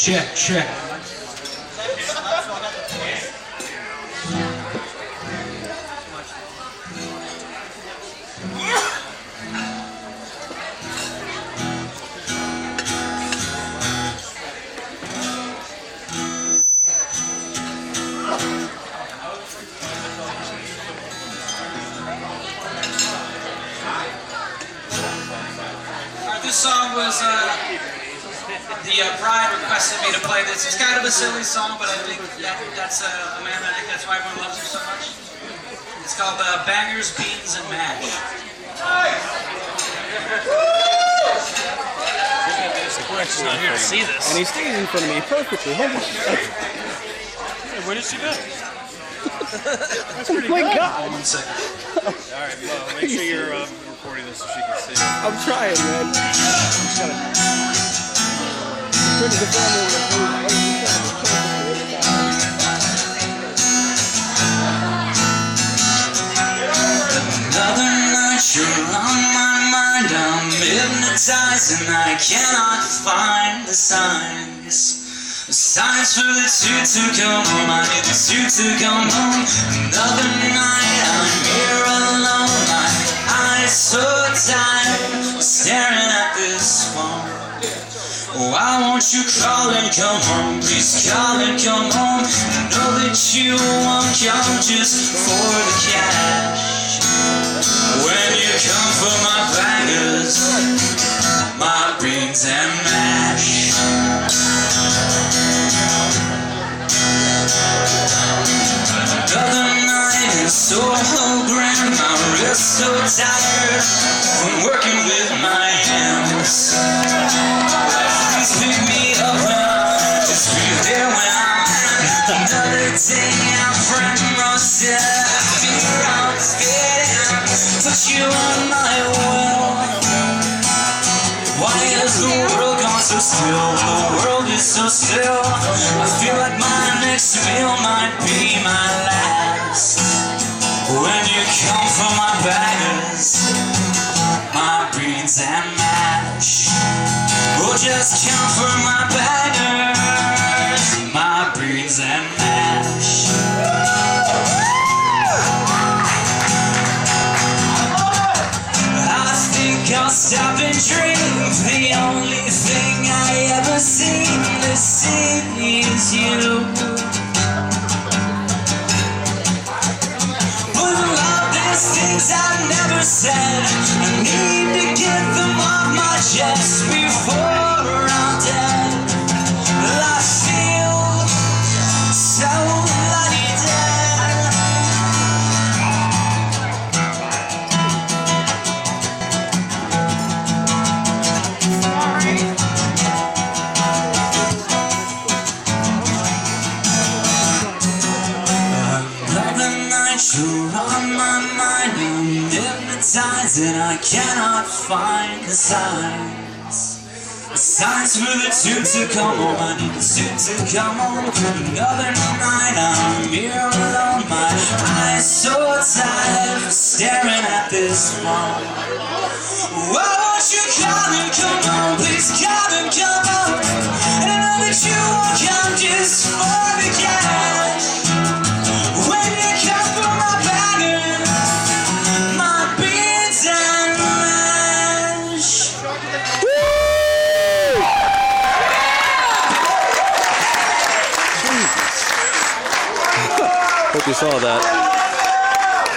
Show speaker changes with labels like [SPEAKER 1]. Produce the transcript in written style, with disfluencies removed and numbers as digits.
[SPEAKER 1] Check, check.
[SPEAKER 2] This song was, Brian requested me to play this. It's kind of a silly song, but I think that's a man, I think that's why everyone loves him so much. It's called Bangers, Beans, and Mash.
[SPEAKER 3] She's not here to see this.
[SPEAKER 4] And he's standing in front of me perfectly. Holy shit.
[SPEAKER 3] Hey, where did she go? That's
[SPEAKER 4] Oh
[SPEAKER 3] pretty
[SPEAKER 4] my
[SPEAKER 3] good.
[SPEAKER 4] God.
[SPEAKER 2] 1 second.
[SPEAKER 3] Alright, well, make sure you're recording this so she can see it.
[SPEAKER 4] I'm trying, man. Just gotta... Pretty good
[SPEAKER 2] Another night, you're on my mind. I'm hypnotized and I cannot find the signs. The signs for the two to come home. I need the two to come home. Another night, I'm here alone. My eyes so tired, staring at this phone. Why won't you call and come home? Please call and come home. I know that you won't come just for the cash. When you come for my bangers, my beans and mash. Another night in Soho Grand, my wrist so tired from working with my hands. Please pick me up when I'm just be there when I'm another day out front roasted. Fear I'm scared put you on my will. Why has the world gone so still? The world is so still. I feel like my next meal might be my last. When you come for my bangers, my beans and mash. Oh, just come for my bangers, my beans and mash. I think I'll stop and drink. The only thing I ever seem to see is you. But love, there's things I've never said. I need to get them off my chest before I'm dead. Well, I feel so bloody dead. Another night, you're on my mind. I'm hypnotized and I cannot find the signs. The signs for the two to come home. I need the two to come home. Another night, I'm here alone. My eyes so tired, staring at this phone. Why won't you call and come home? Please call and come home. And I know that you won't come just for the cash. When you come for my bangers, my beans and mash.
[SPEAKER 4] Hope you saw that.